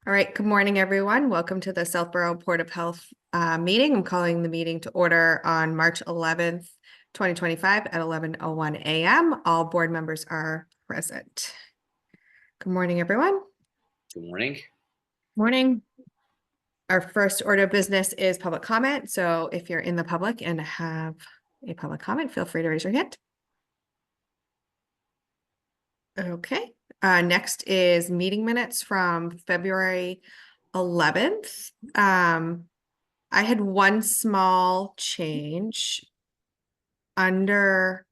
All right, good morning, everyone. Welcome to the Southborough Board of Health meeting. I'm calling the meeting to order on March 11th, 2025 at 11:01 a.m. All board members are present. Good morning, everyone. Good morning. Morning. Our first order of business is public comment. So if you're in the public and have a public comment, feel free to raise your hand. Okay, next is meeting minutes from February 11th. I had one small change under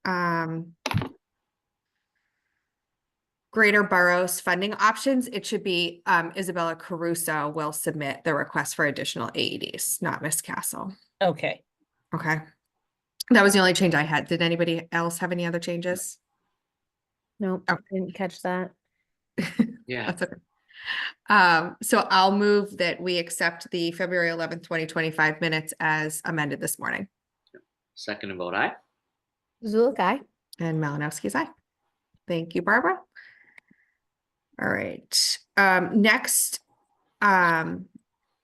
Greater Boroughs funding options. It should be Isabella Caruso will submit the request for additional AEDs, not Miss Castle. Okay. Okay. That was the only change I had. Did anybody else have any other changes? Nope, Oh. didn't catch that. Yeah. That's okay. So I'll move that we accept the February 11th, 2025 minutes as amended this morning. Second and vote aye. Zuluk, aye. And Malinowski's aye. Thank you, Barbara. All right. Next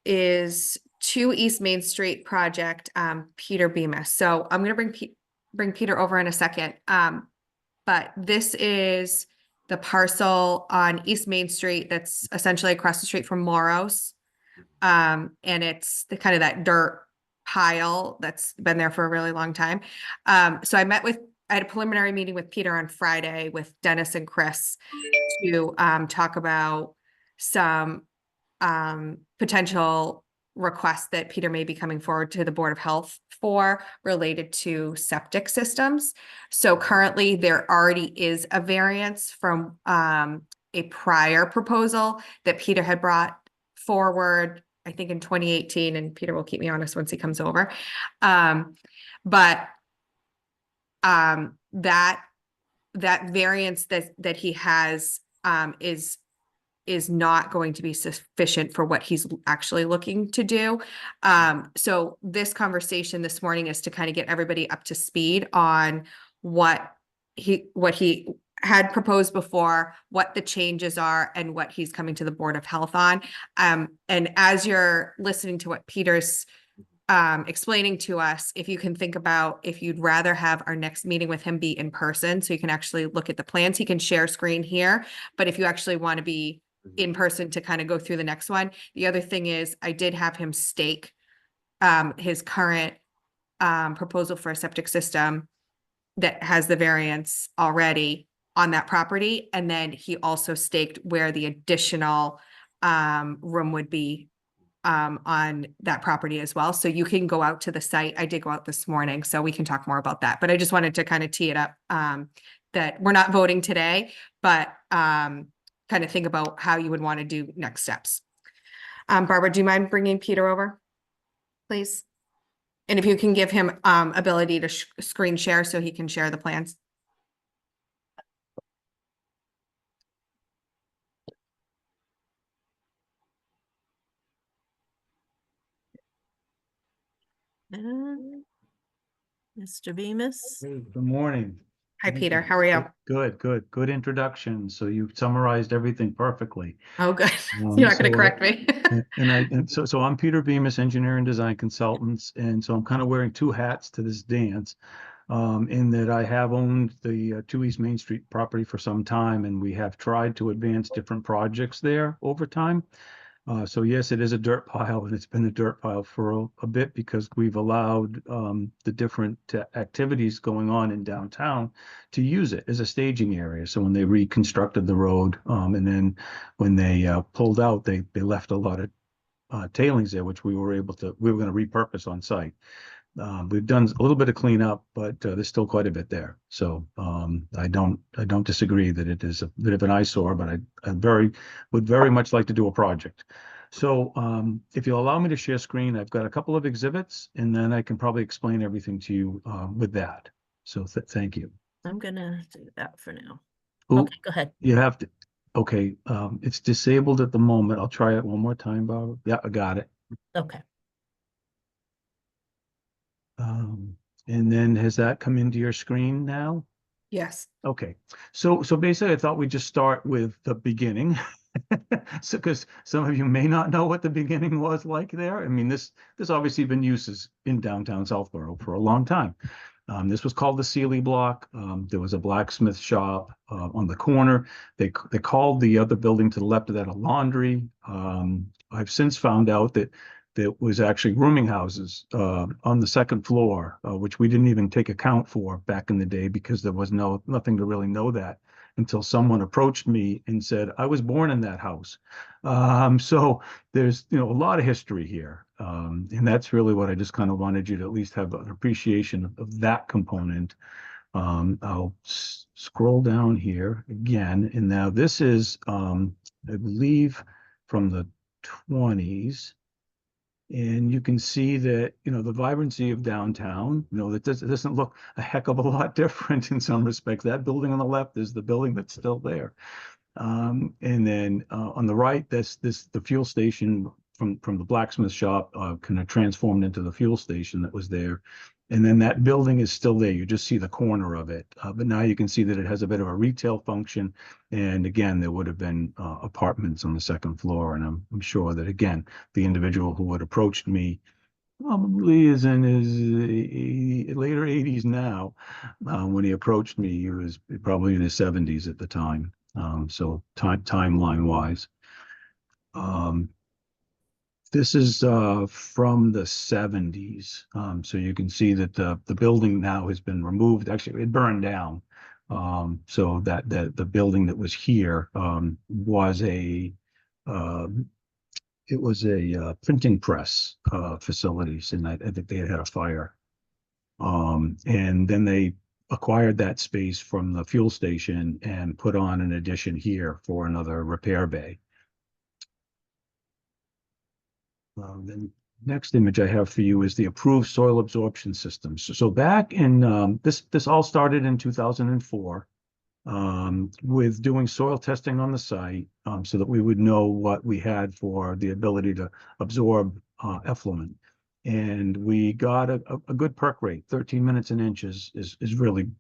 is 2 East Main Street project, Peter Bemis. So I'm going to bring Peter over in a second. But this is the parcel on East Main Street that's essentially across the street from Morrow's. And it's the kind of that dirt pile that's been there for a really long time. So I had a preliminary meeting with Peter on Friday with Dennis and Chris to talk about some potential requests that Peter may be coming forward to the Board of Health for related to septic systems. So currently there already is a variance from a prior proposal that Peter had brought forward, I think in 2018, and Peter will keep me honest once he comes over. But that variance that he has is not going to be sufficient for what he's actually looking to do. So this conversation this morning is to kind of get everybody up to speed on what he had proposed before, what the changes are, and what he's coming to the Board of Health on. And as you're listening to what Peter's explaining to us, if you can think about if you'd rather have our next meeting with him be in person, so you can actually look at the plans. He can share screen here, but if you actually want to be in person to kind of go through the next one. The other thing is I did have him stake his current proposal for a septic system that has the variance already on that property. And then he also staked where the additional room would be on that property as well. So you can go out to the site. I did go out this morning, so we can talk more about that. But I just wanted to kind of tee it up that we're not voting today, but kind of think about how you would want to do next steps. Barbara, do you mind bringing Peter over, please? And if you can give him ability to screen share so he can share the plans. Mr. Bemis. Hey, good morning. Hi, Peter. How are you? Good introduction. So you summarized everything perfectly. Oh, good. You're not going to correct me. So I'm Peter Bemis, engineer and design consultants, and so I'm kind of wearing 2 hats to this dance. In that I have owned the 2 East Main Street property for some time, and we have tried to advance different projects there over time. So yes, it is a dirt pile, and it's been a dirt pile for a bit because we've allowed the different activities going on in downtown to use it as a staging area. So when they reconstructed the road, and then when they pulled out, they left a lot of tailings there, which we were going to repurpose on site. We've done a little bit of cleanup, but there's still quite a bit there. So I don't disagree that it is a bit of an eyesore, but I would very much like to do a project. So if you'll allow me to share screen, I've got a couple of exhibits, and then I can probably explain everything to you with that. So thank you. I'm gonna do that for now. Ooh, Okay, go ahead. you have to. Okay, it's disabled at the moment. I'll try it one more time, Barbara. Yeah, I got it. Okay. And then has that come into your screen now? Yes. Okay, so basically I thought we'd just start with the beginning So, because some of you may not know what the beginning was like there. I mean, this obviously been uses in downtown Southborough for a long time. This was called the Sealy Block. There was a blacksmith shop on the corner. They called the other building to the left of that a laundry. I've since found out that there was actually rooming houses on the second floor, which we didn't even take account for back in the day because there was nothing to really know that until someone approached me and said, I was born in that house. So there's, a lot of history here. And that's really what I just kind of wanted you to at least have an appreciation of that component. I'll scroll down here again. And now this is, I believe, from the 20s. And you can see that, the vibrancy of downtown, that doesn't look a heck of a lot different in some respects. That building on the left is the building that's still there. And then on the right, that's the fuel station from the blacksmith shop kind of transformed into the fuel station that was there. And then that building is still there. You just see the corner of it. But now you can see that it has a bit of a retail function. And again, there would have been apartments on the second floor. And I'm sure that, again, the individual who had approached me probably is in his later 80s now. When he approached me, he was probably in his 70s at the time. So timeline wise. This is from the 70s. So you can see that the building now has been removed. Actually, it burned down. So that the building that was here was a printing press facilities, and I think they had a fire. And then they acquired that space from the fuel station and put on an addition here for another repair bay. The next image I have for you is the approved soil absorption system. So back in this all started in 2004 with doing soil testing on the site so that we would know what we had for the ability to absorb effluent. And we got a good perk rate. 13 minutes an inch is really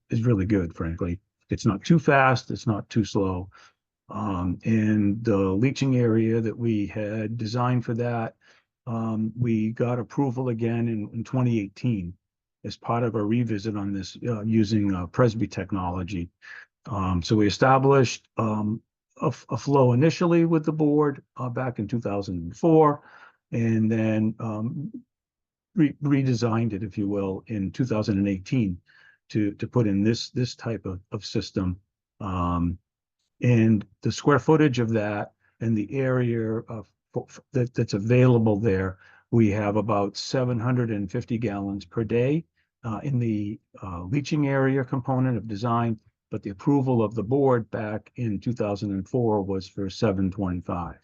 good, frankly. It's not too fast, it's not too slow. And the leaching area that we had designed for that, we got approval again in 2018 as part of a revisit on this using Presby technology. So we established a flow initially with the board back in 2004, and then redesigned it, if you will, in 2018 to put in this type of system. And the square footage of that and the area of that's available there, we have about 750 gallons per day in the leaching area component of design, but the approval of the board back in 2004 was for 725.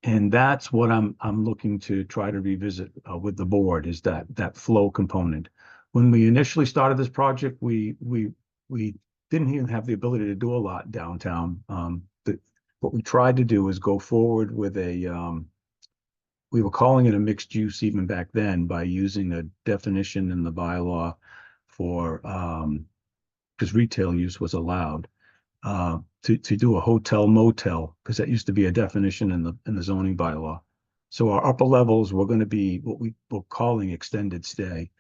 And that's what I'm looking to try to revisit with the board, is that flow component. When we initially started this project, we didn't even have the ability to do a lot downtown. What we tried to do was go forward with we were calling it a mixed use even back then, by using a definition in the bylaw for, because retail use was allowed, to do a hotel motel, because that used to be a definition in the zoning bylaw. So our upper levels were going to be what we were calling extended stay.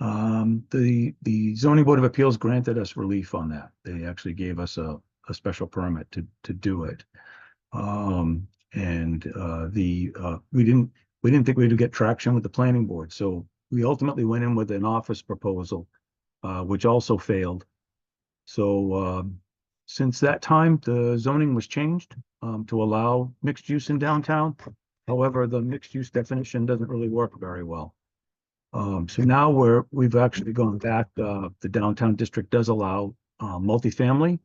The zoning board of appeals granted us relief on that. They actually gave us a special permit to do it. We didn't think we'd get traction with the planning board. So we ultimately went in with an office proposal, which also failed. So since that time, the zoning was changed to allow mixed use in downtown. However, the mixed use definition doesn't really work very well. So now we've actually gone back. The downtown district does allow multifamily.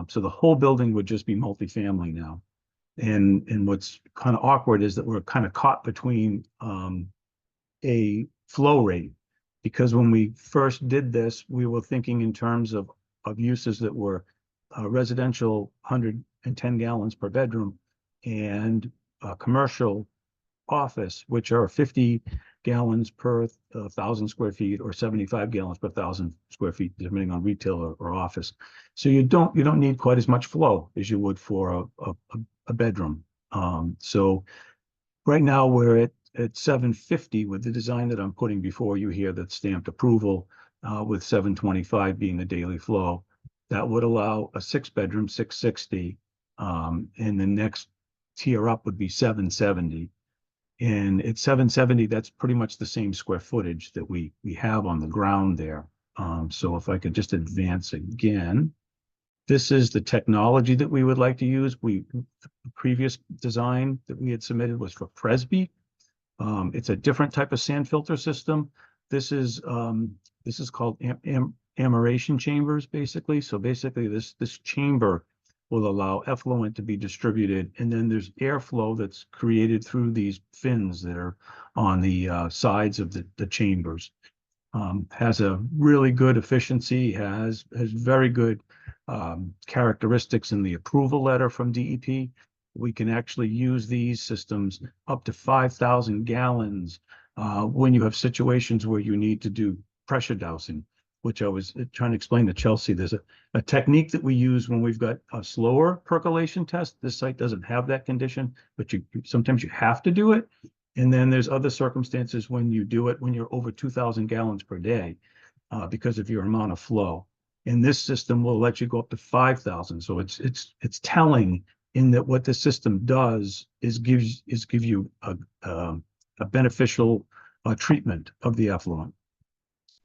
So the whole building would just be multifamily now. And what's kind of awkward is that we're kind of caught between a flow rate, because when we first did this, we were thinking in terms of uses that were residential 110 gallons per bedroom, and commercial office, which are 50 gallons per 1,000 square feet or 75 gallons per 1,000 square feet, depending on retail or office. So you don't need quite as much flow as you would for a bedroom. So right now we're at 750 with the design that I'm putting before you here that's stamped approval, with 725 being the daily flow. That would allow a 6-bedroom, 660. And the next tier up would be 770. And at 770, that's pretty much the same square footage that we have on the ground there. So if I could just advance again, this is the technology that we would like to use. The previous design that we had submitted was for Presby. It's a different type of sand filter system. This is called aeration chambers, basically. So basically this chamber will allow effluent to be distributed, and then there's airflow that's created through these fins that are on the sides of the chambers. Has a really good efficiency, has very good characteristics in the approval letter from DEP. We can actually use these systems up to 5,000 gallons when you have situations where you need to do pressure dousing, which I was trying to explain to Chelsea. There's a technique that we use when we've got a slower percolation test. This site doesn't have that condition, but sometimes you have to do it. And then there's other circumstances when you do it when you're over 2,000 gallons per day because of your amount of flow. And this system will let you go up to 5,000. So it's telling in that what the system does is give you a beneficial treatment of the effluent.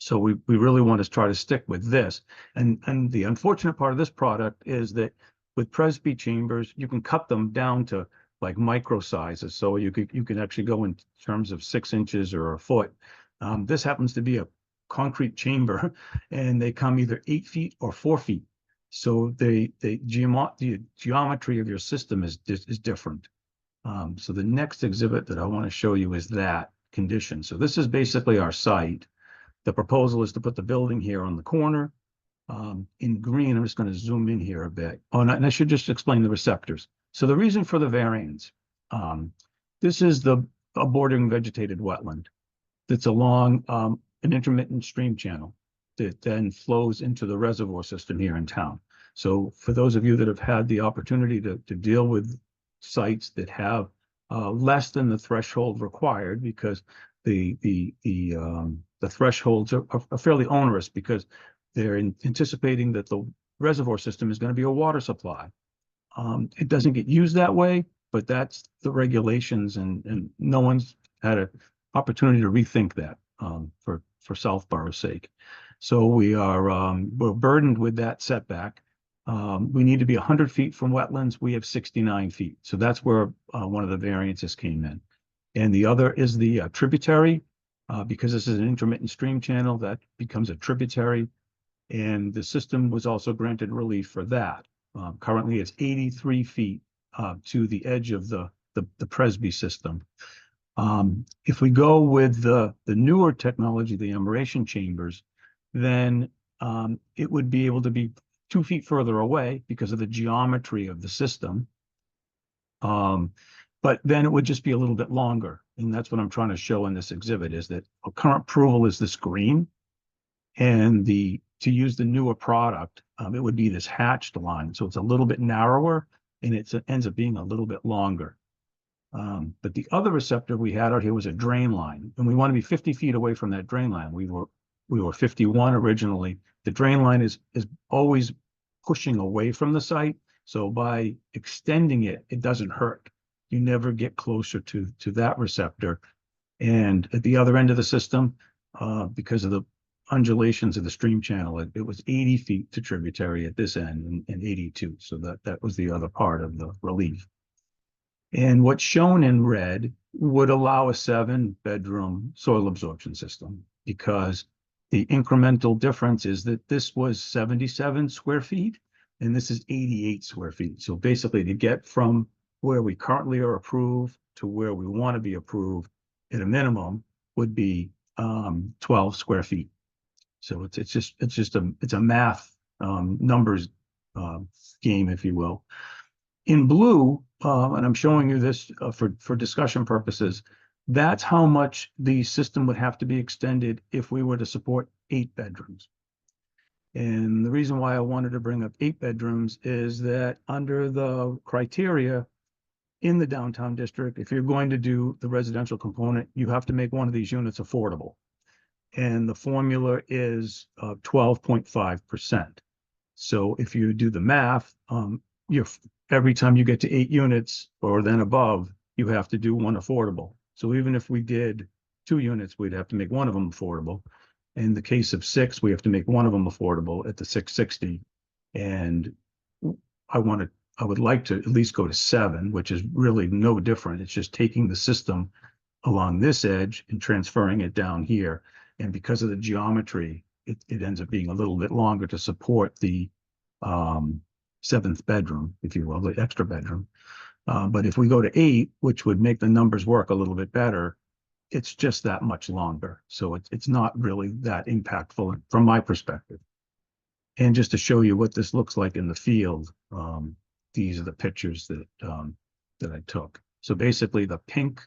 So we really want to try to stick with this. And the unfortunate part of this product is that with Presby chambers, you can cut them down to like micro sizes. So you can actually go in terms of 6 inches or a foot. This happens to be a concrete chamber, and they come either 8 feet or 4 feet. So the geometry of your system is different. So the next exhibit that I want to show you is that condition. So this is basically our site. The proposal is to put the building here on the corner. In green, I'm just going to zoom in here a bit. Oh, and I should just explain the receptors. So the reason for the variance, this is a bordering vegetated wetland that's along an intermittent stream channel that then flows into the reservoir system here in town. So for those of you that have had the opportunity to deal with sites that have less than the threshold required, because the thresholds are fairly onerous because they're anticipating that the reservoir system is going to be a water supply. It doesn't get used that way, but that's the regulations, and no one's had an opportunity to rethink that for Southborough's sake. So we're burdened with that setback. We need to be 100 feet from wetlands. We have 69 feet. So that's where one of the variances came in. And the other is the tributary, because this is an intermittent stream channel that becomes a tributary. And the system was also granted relief for that. Currently, it's 83 feet to the edge of the Presby system. If we go with the newer technology, the aeration chambers, then it would be able to be 2 feet further away because of the geometry of the system. But then it would just be a little bit longer. And that's what I'm trying to show in this exhibit, is that our current approval is this green. And to use the newer product, it would be this hatched line. So it's a little bit narrower, and it ends up being a little bit longer. But the other receptor we had out here was a drain line, and we want to be 50 feet away from that drain line. We were 51 originally. The drain line is always pushing away from the site. So by extending it, it doesn't hurt. You never get closer to that receptor. And at the other end of the system, because of the undulations of the stream channel, it was 80 feet to tributary at this end and 82. So that was the other part of the relief. And what's shown in red would allow a 7-bedroom soil absorption system, because the incremental difference is that this was 77 square feet and this is 88 square feet. So basically, to get from where we currently are approved to where we want to be approved at a minimum would be 12 square feet. So it's a math numbers game, if you will. In blue, and I'm showing you this for discussion purposes, that's how much the system would have to be extended if we were to support 8 bedrooms. And the reason why I wanted to bring up 8 bedrooms is that under the criteria in the downtown district, if you're going to do the residential component, you have to make one of these units affordable. And the formula is 12.5%. So if you do the math, every time you get to 8 units or then above, you have to do one affordable. So even if we did 2 units, we'd have to make one of them affordable. In the case of 6, we have to make one of them affordable at the 660. And I would like to at least go to 7, which is really no different. It's just taking the system along this edge and transferring it down here. And because of the geometry, it ends up being a little bit longer to support the 7th bedroom, if you will, the extra bedroom. But if we go to 8, which would make the numbers work a little bit better, it's just that much longer. So it's not really that impactful from my perspective. And just to show you what this looks like in the field, these are the pictures that I took. So basically the pink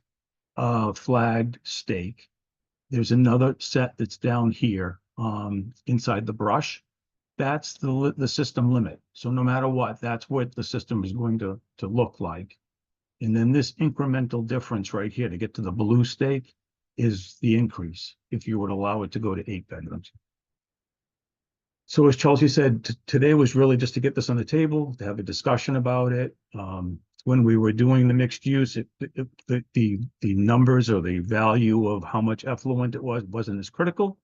flagged stake, there's another set that's down here inside the brush. That's the system limit. So no matter what, that's what the system is going to look like. And then this incremental difference right here to get to the blue stake is the increase if you would allow it to go to 8 bedrooms. So as Chelsea said, today was really just to get this on the table, to have a discussion about it. When we were doing the mixed use, the numbers or the value of how much effluent it wasn't as critical.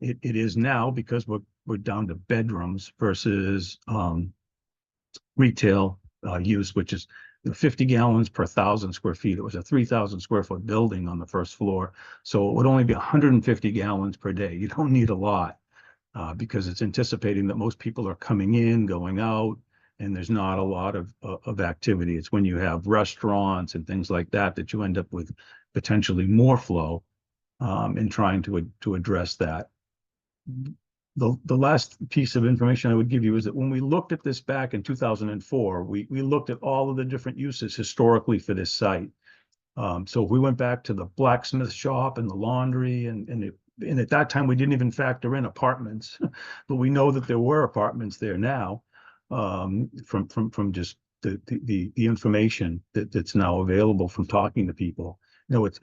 It is now because we're down to bedrooms versus retail use, which is 50 gallons per 1,000 square feet. It was a 3,000 square foot building on the first floor. So it would only be 150 gallons per day. You don't need a lot because it's anticipating that most people are coming in, going out, and there's not a lot of activity. It's when you have restaurants and things like that that you end up with potentially more flow in trying to address that. The last piece of information I would give you is that when we looked at this back in 2004, we looked at all of the different uses historically for this site. So if we went back to the blacksmith shop and the laundry, and at that time we didn't even factor in apartments, but we know that there were apartments there now from just the information that's now available from talking to people. No, it's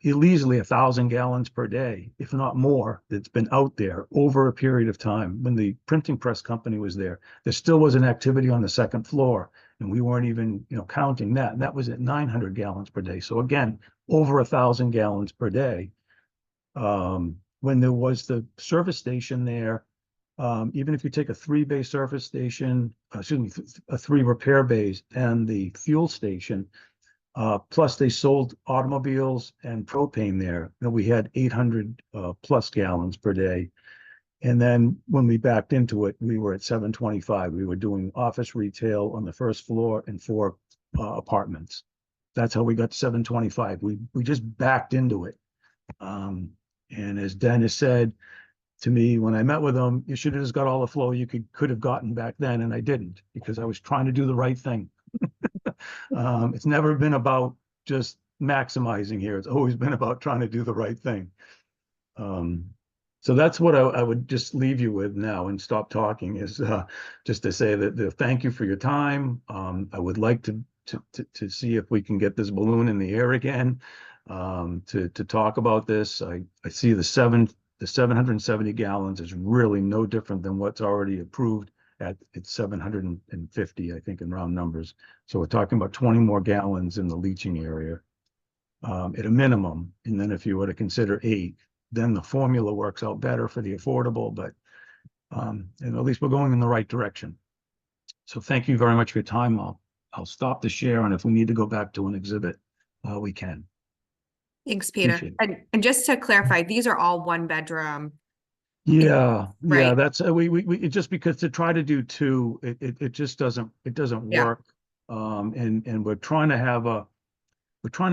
easily 1,000 gallons per day, if not more, that's been out there over a period of time. When the printing press company was there still was an activity on the second floor, and we weren't even, counting that. And that was at 900 gallons per day. So again, over 1,000 gallons per day. When there was the service station there, even if you take a 3-bay service station, a 3 repair bays and the fuel station, plus they sold automobiles and propane there. We had 800 plus gallons per day. And then when we backed into it, we were at 725. We were doing office retail on the first floor and 4 apartments. That's how we got to 725. We just backed into it. And as Dennis said to me when I met with him, you should have just got all the flow you could have gotten back then, and I didn't, because I was trying to do the right thing. It's never been about just maximizing here. It's always been about trying to do the right thing. So that's what I would just leave you with now and stop talking, is just to say that thank you for your time. I would like to see if we can get this balloon in the air again, to talk about this. I see the 770 gallons is really no different than what's already approved at 750, I think, in round numbers. So we're talking about 20 more gallons in the leaching area at a minimum. And then if you were to consider 8, then the formula works out better for the affordable, but and at least we're going in the right direction. So thank you very much for your time. I'll stop the share, and if we need to go back to an exhibit, we can. Thanks, Peter. Appreciate And just to clarify, these are all 1-bedroom. Yeah, Right. that's we just because to try to do 2, it just doesn't Yeah. work. And we're trying to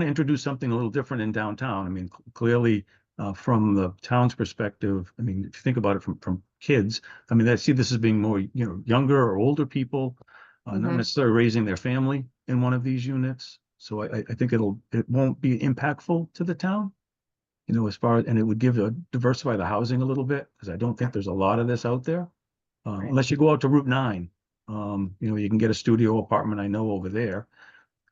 introduce something a little different in downtown. I mean, clearly, from the town's perspective, I mean, if you think about it from kids, I mean, I see this as being more, younger or older people, not necessarily raising their family. in one of these units. So I think it won't be impactful to the town. You know, as far, and it would diversify the housing a little bit, because I don't think there's a lot of this out there. Right. Unless you go out to Route 9, you know, you can get a studio apartment, I know, over there.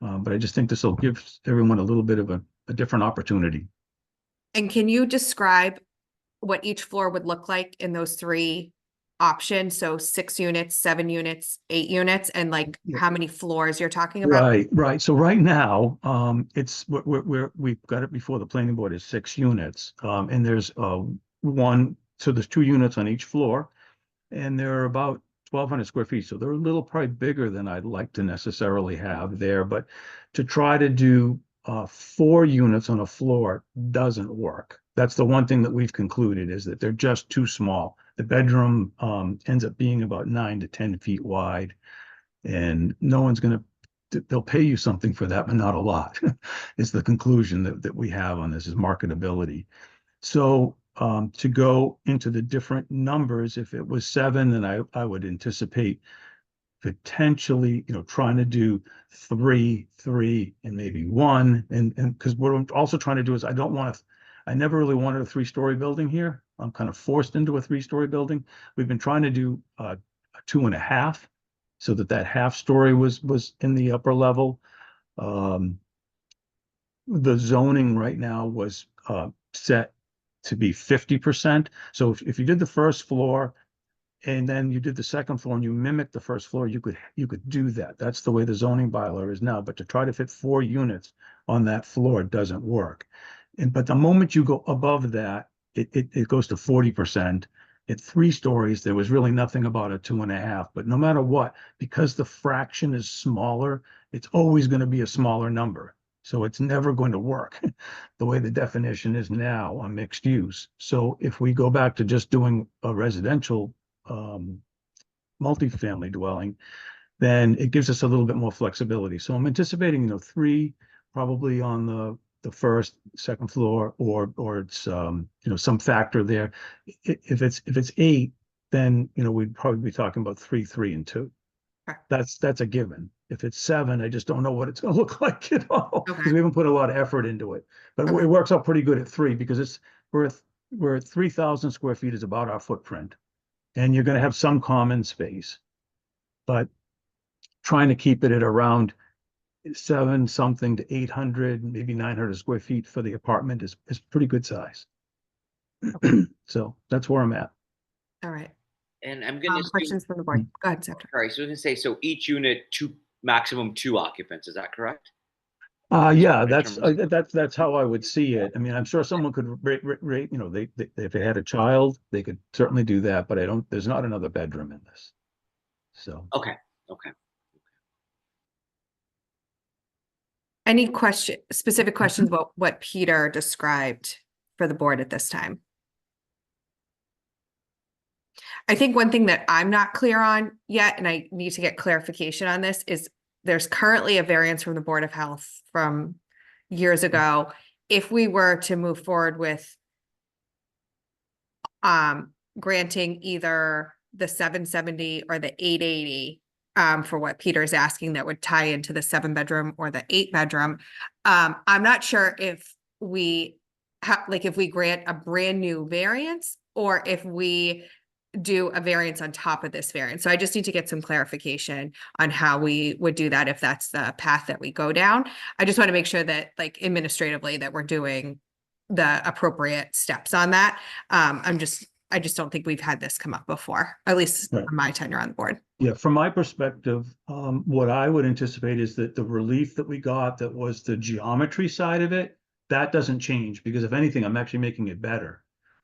But I just think this will give everyone a little bit of a different opportunity. And can you describe what each floor would look like in those three options? So 6 units, 7 units, 8 units, and like Yeah. how many floors you're talking about? Right. So right now, we've got it before the planning board is 6 units. And there's there's 2 units on each floor, and they're about 1,200 square feet. So they're a little probably bigger than I'd like to necessarily have there, but to try to do 4 units on a floor doesn't work. That's the one thing that we've concluded, is that they're just too small. The bedroom ends up being about 9 to 10 feet wide, and no one's they'll pay you something for that, but not a lot, is the conclusion that we have on this, is marketability. So to go into the different numbers, if it was 7, then I would anticipate potentially, you know, trying to do 3, and maybe 1. And because what I'm also trying to do is I never really wanted a 3-story building here. I'm kind of forced into a 3-story building. We've been trying to do a 2.5, so that half story was in the upper level. The zoning right now was set to be 50%. So if you did the first floor and then you did the second floor and you mimic the first floor, you could do that. That's the way the zoning bylaw is now. But to try to fit 4 units on that floor doesn't work. But the moment you go above that, it goes to 40%. At 3 stories, there was really nothing about a 2.5. But no matter what, because the fraction is smaller, it's always going to be a smaller number. So it's never going to work the way the definition is now on mixed use. So if we go back to just doing a residential multifamily dwelling, then it gives us a little bit more flexibility. So I'm anticipating, you know, 3 probably on the first, second floor, or it's you know, some factor there. If it's 8, then, you know, we'd probably be talking about 3, and 2. Okay. That's a given. If it's 7, I just don't know what it's going to look like at all, because Okay. we haven't put a lot of effort into it. But Okay. it works out pretty good at 3, because we're at 3,000 square feet is about our footprint, and you're going to have some common space, but trying to keep it at around 7 something to 800, maybe 900 square feet for the apartment is pretty good size. So that's where I'm at. All right. And I'm gonna assume, Questions from the board? Go ahead, Secretary. sorry, so I was gonna say, so each unit, maximum 2 occupants, is that correct? Yeah, in that's terms that's how I would see it. I mean, I'm sure someone could rate, you know, they if they had a child, they could certainly do that, but there's not another bedroom in this. So Okay. Any specific questions about what Peter described for the board at this time? I think one thing that I'm not clear on yet, and I need to get clarification on this, is there's currently a variance from the Board of Health from years ago. If we were to move forward with granting either the 770 or the 880 for what Peter's asking, that would tie into the 7-bedroom or the 8-bedroom. I'm not sure if we if we grant a brand new variance, or if we do a variance on top of this variance. So I just need to get some clarification on how we would do that, if that's the path that we go down. I just want to make sure that, like, administratively, that we're doing the appropriate steps on that. I just don't think we've had this come up before, at least Right. on my tenure on the board. yeah, from my perspective, what I would anticipate is that the relief that we got, that was the geometry side of it, that doesn't change, because if anything, I'm actually making it better.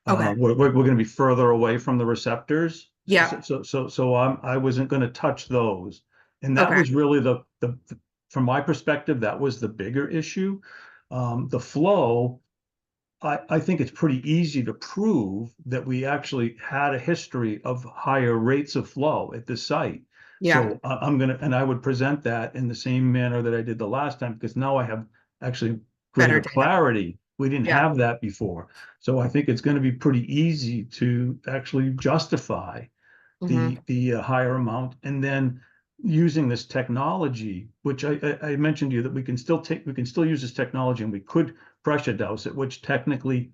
Okay. We're going to be further away from the receptors. Yeah. So I wasn't going to touch those, and that Okay. was really the from my perspective, that was the bigger issue. The flow, I think it's pretty easy to prove that we actually had a history of higher rates of flow at this site. Yeah. So and I would present that in the same manner that I did the last time, because now I have actually Better greater data. clarity. We didn't Yeah. have that before. So I think it's going to be pretty easy to actually justify Mhm. the higher amount. And then using this technology, which I mentioned to you that we can still use this technology and we could pressure douse it, which technically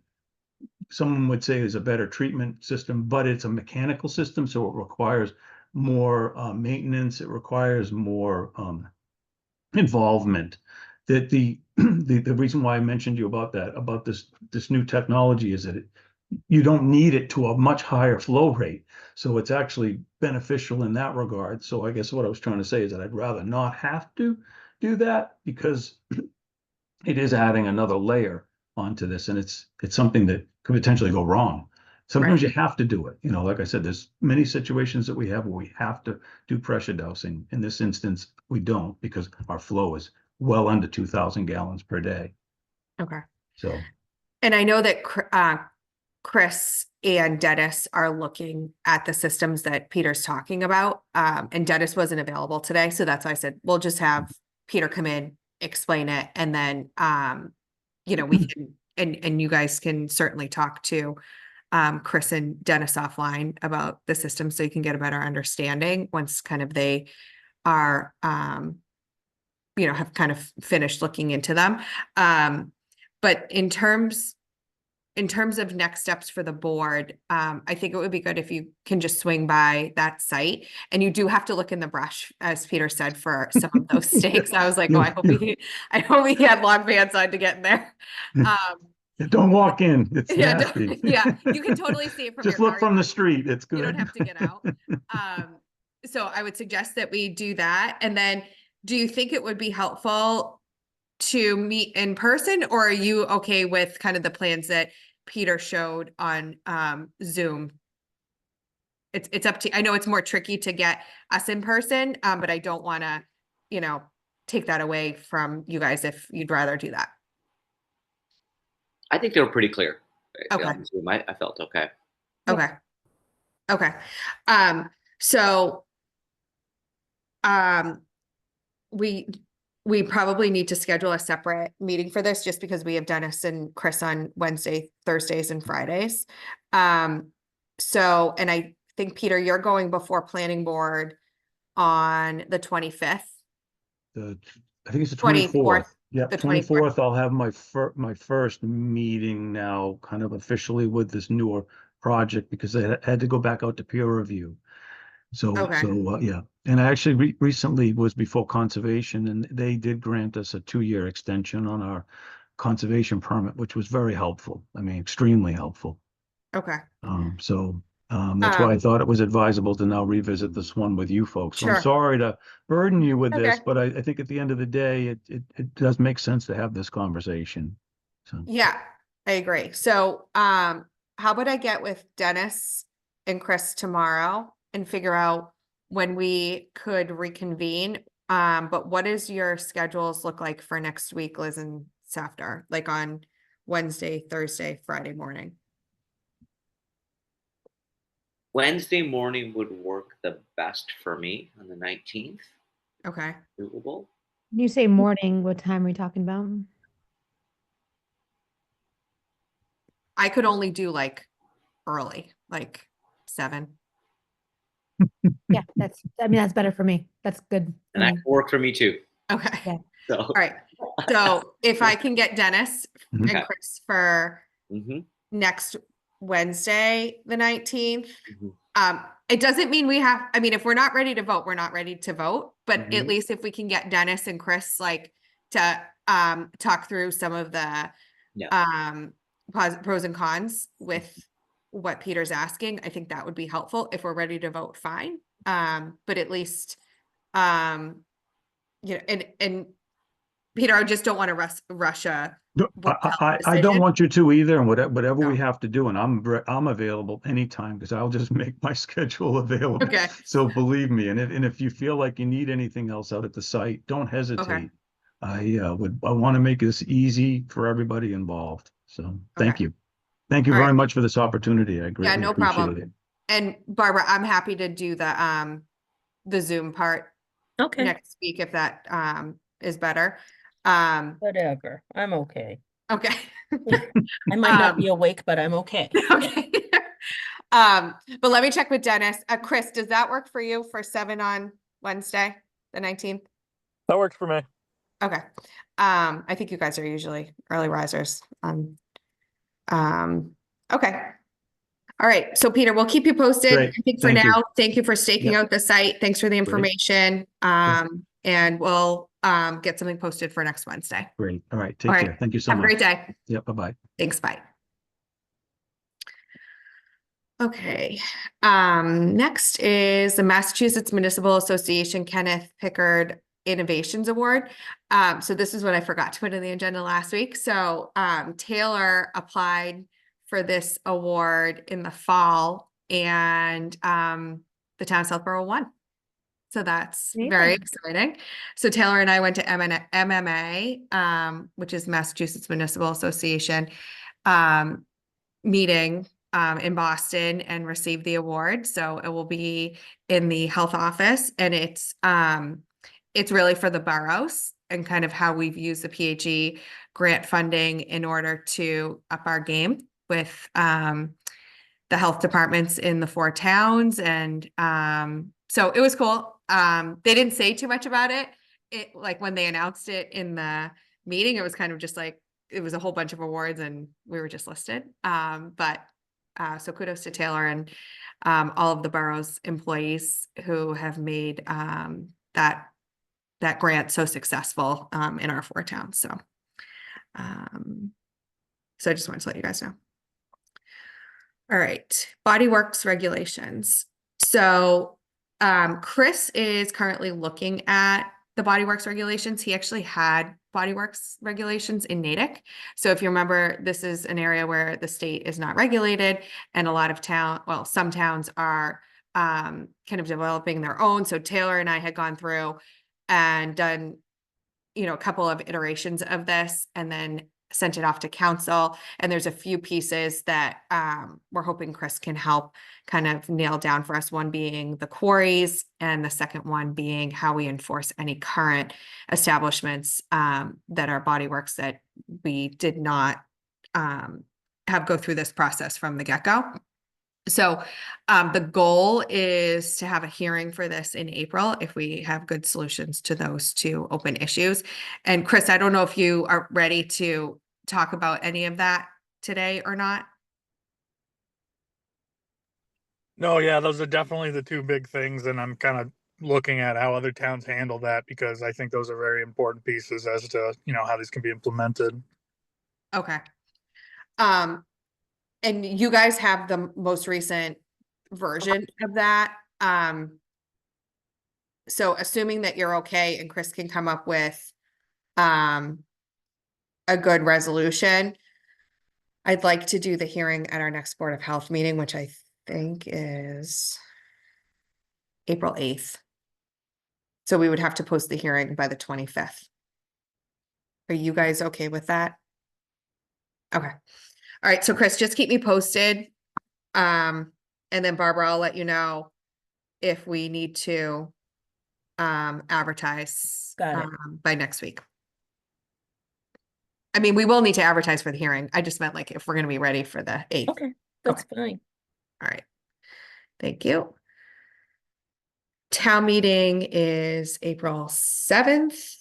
someone would say is a better treatment system, but it's a mechanical system, so it requires more maintenance. It requires more involvement. That the reason why I mentioned you about that, about this new technology, is that you don't need it to a much higher flow rate. So it's actually beneficial in that regard. So I guess what I was trying to say is that I'd rather not have to do that, because it is adding another layer onto this, and it's something that could potentially go wrong. Sometimes you have to do it. Like I said, there's many situations that we have where we have to do pressure dousing. In this instance, we don't, because our flow is well under 2,000 gallons per day. Okay. So, And I know that Chris and Dennis are looking at the systems that Peter's talking about. And Dennis wasn't available today, so that's why I said, we'll just have Peter come in, explain it, and then, we can, and you guys can certainly talk to Chris and Dennis offline about the system, so you can get a better understanding once kind of they are, have kind of finished looking into them. But in terms of next steps for the board, I think it would be good if you can just swing by that site. And you do have to look in the brush, as Peter said, for some of those stakes. I was like, oh, I hope he had long pants on to get in there. don't walk in. It's Yeah, nasty. you can totally see it from Just your look car. from the street. It's good. You don't have to get out. So I would suggest that we do that. And then, do you think it would be helpful to meet in person, or are you okay with kind of the plans that Peter showed on Zoom? It's up to, I know it's more tricky to get us in person, but I don't want to, take that away from you guys if you'd rather do that. I think they were pretty clear. Okay. On Zoom. I felt okay. Okay. Okay. So, we probably need to schedule a separate meeting for this, just because we have Dennis and Chris on Wednesday, Thursdays, and Fridays. So, and I think, Peter, you're going before planning board on the 25th. I think it's the 24th. 24th. Yeah, The 24th, I'll have my first meeting now, kind of officially, with this newer project, because I had to go back out to peer review. So, Okay. yeah. And I actually recently was before conservation, and they did grant us a 2-year extension on our conservation permit, which was very helpful. I mean, extremely helpful. Okay. That's why I thought it was advisable to now revisit this one with you folks. So Sure. I'm sorry to burden you with this, Okay. but I think at the end of the day, it does make sense to have this conversation. So, Yeah, I agree. So, how about I get with Dennis and Chris tomorrow and figure out when we could reconvene? But what does your schedules look like for next week, Liz and Safdar, like on Wednesday, Thursday, Friday morning? Wednesday morning would work the best for me on the 19th. Okay. Doable. When you say morning, what time are we talking about? I could only do like early, like 7. Yeah, that's better for me. That's good. And that can work for me too. Okay. Yeah. So, All right. So if I can get Dennis Mhm. and Chris for mhm, next Wednesday, the 19th. mhm. It doesn't mean if we're not ready to vote, we're not ready to vote, but at Mhm. least if we can get Dennis and Chris, like, to talk through some of the Yeah. pros and cons with what Peter's asking, I think that would be helpful. If we're ready to vote, fine. But at least, and Peter, I just don't want to rush a No, board health I don't decision. want you to either, and whatever we No. have to do, and I'm available anytime, because I'll just make my schedule available. Okay. So believe me, and if you feel like you need anything else out at the site, don't hesitate. I want to make this easy for everybody involved. So thank Okay. you. Thank you All very right. much for this opportunity. I greatly no appreciate problem. it. And Barbara, I'm happy to do the Zoom part Okay, next week if that is better. whatever. I'm okay. Okay. I might not be awake, but I'm okay. Okay. But let me check with Dennis. Chris, does that work for you for 7 on Wednesday, the 19th? That works for me. Okay. I think you guys are usually early risers. Okay. All right. So Peter, we'll keep you posted. Great. I think for Thank you. now, thank you for staking Yep. out the site. Thanks for the information. And we'll get something posted for next Wednesday. Great. All right. All Take right. care. Thank you so Have a much. great day. Yep. Bye-bye. Thanks. Bye. Okay. Next is the Massachusetts Municipal Association Kenneth Pickard Innovations Award. So this is what I forgot to put in the agenda last week. So Taylor applied for this award in the fall, and the town of Southborough won. So that's very Amazing. exciting. So Taylor and I went to MMA, which is Massachusetts Municipal Association meeting in Boston, and received the award. So it will be in the health office, and it's really for the boroughs and kind of how we've used the PHE grant funding in order to up our game with the health departments in the 4 towns. And so it was cool. They didn't say too much about it. Like when they announced it in the meeting, it was kind of just like, it was a whole bunch of awards and we were just listed. So kudos to Taylor and all of the borough's employees who have made that grant so successful in our 4 towns. So I just wanted to let you guys know. All right, Body Works regulations. So Chris is currently looking at the Body Works regulations. He actually had Body Works regulations in Natick. So if you remember, this is an area where the state is not regulated, and a lot of some towns are kind of developing their own. So Taylor and I had gone through and done, a couple of iterations of this, and then sent it off to council. And there's a few pieces that we're hoping Chris can help kind of nail down for us. One being the quarries, and the second one being how we enforce any current establishments that are Body Works that we did not have go through this process from the get-go. So the goal is to have a hearing for this in April if we have good solutions to those 2 open issues. And Chris, I don't know if you are ready to talk about any of that today or not. No, yeah, those are definitely the 2 big things. And I'm kind of looking at how other towns handle that, because I think those are very important pieces as to, how these can be implemented. Okay. And you guys have the most recent version of that. So assuming that you're okay and Chris can come up with a good resolution, I'd like to do the hearing at our next Board of Health meeting, which I think is April 8th. So we would have to post the hearing by the 25th. Are you guys okay with that? Okay. All right. So Chris, just keep me posted. And then Barbara, I'll let you know if we need to advertise Got it. by next week. I mean, we will need to advertise for the hearing. I just meant like if we're going to be ready for the 8th. Okay, that's fine. All right. Thank you. Town meeting is April 7th.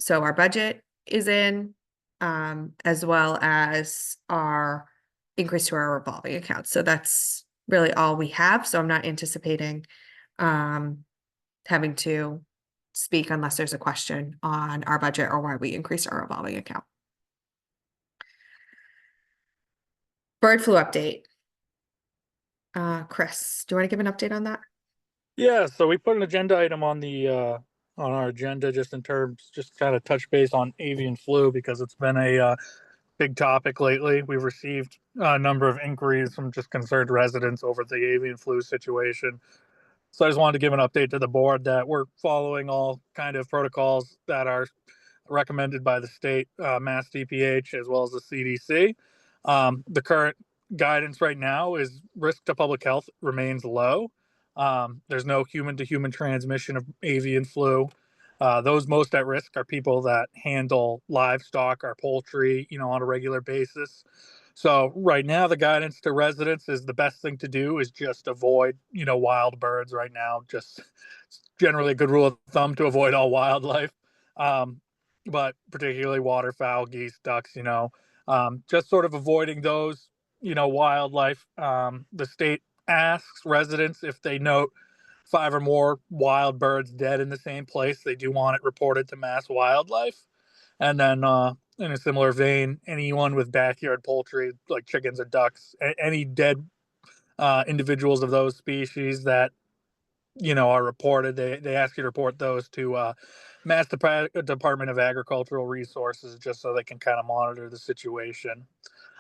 So our budget is in, as well as our increase to our revolving account. So that's really all we have. So I'm not anticipating having to speak unless there's a question on our budget or why we increased our revolving account. Bird flu update. Chris, do you want to give an update on that? Yeah, so we put an agenda item on our agenda just kind of touch base on avian flu, because it's been a big topic lately. We've received a number of inquiries from just concerned residents over the avian flu situation. So I just wanted to give an update to the board that we're following all kind of protocols that are recommended by the state, Mass DPH, as well as the CDC. The current guidance right now is risk to public health remains low. There's no human-to-human transmission of avian flu. Those most at risk are people that handle livestock or poultry, on a regular basis. So right now, the guidance to residents is the best thing to do is just avoid, wild birds right now. Just generally a good rule of thumb to avoid all wildlife, but particularly waterfowl, geese, ducks. Just sort of avoiding those, wildlife. The state asks residents if they note 5 or more wild birds dead in the same place. They do want it reported to Mass Wildlife. And then, in a similar vein, anyone with backyard poultry like chickens or ducks, any dead individuals of those species that are reported, they ask you to report those to Mass Department of Agricultural Resources, just so they can kind of monitor the situation.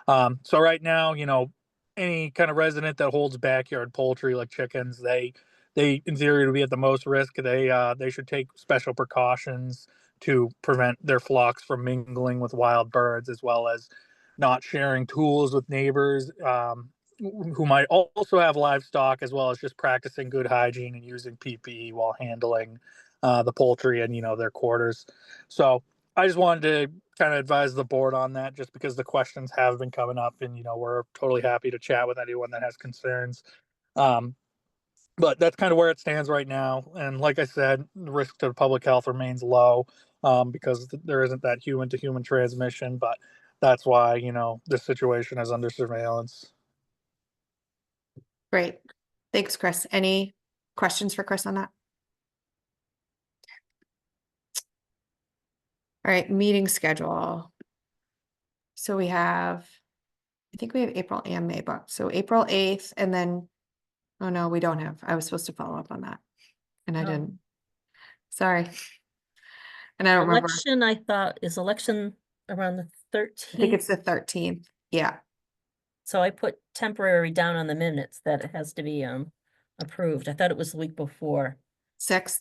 So right now, any kind of resident that holds backyard poultry like chickens, they in theory would be at the most risk. They should take special precautions to prevent their flocks from mingling with wild birds, as well as not sharing tools with neighbors who might also have livestock, as well as just practicing good hygiene and using PPE while handling the poultry and their quarters. So I just wanted to kind of advise the board on that, just because the questions have been coming up, and we're totally happy to chat with anyone that has concerns. But that's kind of where it stands right now. And like I said, the risk to public health remains low because there isn't that human to human transmission. But that's why, this situation is under surveillance. Great. Thanks, Chris. Any questions for Chris on that? All right, meeting schedule. So we have, I think we have April and May booked. So April 8th, and then, oh no, we don't have. I was supposed to follow up on that, and I Oh. didn't. Sorry. And I don't remember. Election, I thought, is election around the I think it's 13th. the 13th. Yeah. So I put temporary down on the minutes that it has to be approved. I thought it was the week before. 6th.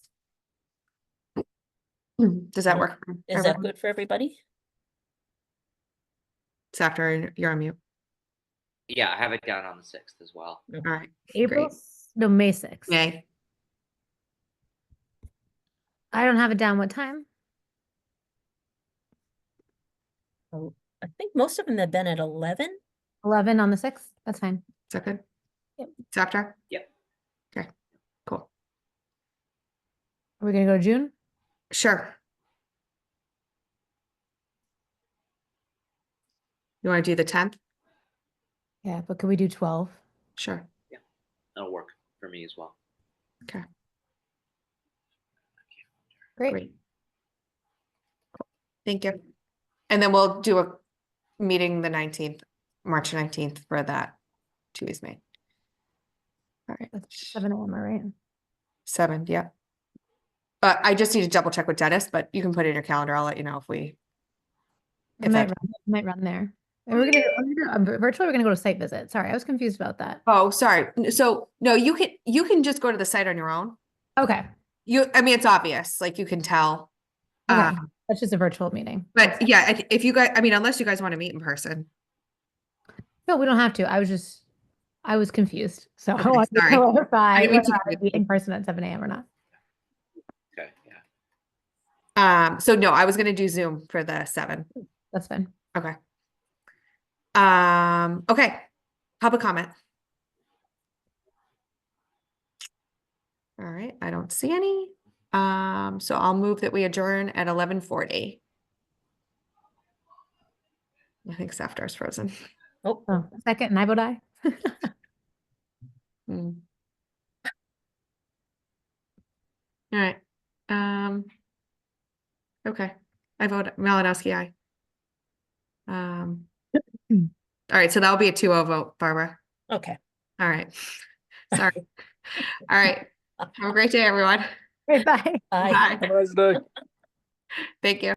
Does that work? for Is that everyone? good for everybody? It's after you're on mute. Yeah, I have it down on the 6th as well. All right. April, Great. no, May 6th. May. I don't have it down. What time? Oh, I think most of them have been at 11. 11 on the 6th. That's fine. Is that good? Yep. It's after? Yep. Okay, cool. Are we gonna go to June? Sure. You want to do the 10th? Yeah, but could we do 12? Sure. That'll work for me as well. Okay, Great. great. Cool. Thank you. And then we'll do a meeting the 19th, March 19th for that 2 weeks May. All right. That's 7 a.m. Right? 7, yeah. I just need to double check with Dennis, but you can put it in your calendar. I'll let you know if we. I If might that, run there. And we're gonna virtually. We're gonna go to site visit. Sorry, I was confused about that. oh, sorry. So no, you can just go to the site on your own. Okay. I mean, it's obvious, like you can tell. Okay. That's just a virtual meeting. But yeah, if you guys, I mean, unless you guys want to meet in person. No, we don't have to. I was confused. So Okay, I wanted to sorry. clarify I didn't mean whether to I would be in person at 7 a.m. or not. Okay, yeah. So no, I was gonna do Zoom for the 7. That's fine. Okay. Okay, public comment. All right, I don't see any. So I'll move that we adjourn at 11:40. I think Safdar's frozen. Oh, Oh, second, and I vote aye. Hmm. All right. Okay, I vote Malinowski, aye. All right, so that'll be a 2-0 vote, Barbara. okay. All right. Sorry. All right. Have a great day, everyone. Great, bye. Bye. Bye. Have a nice day. Thank you.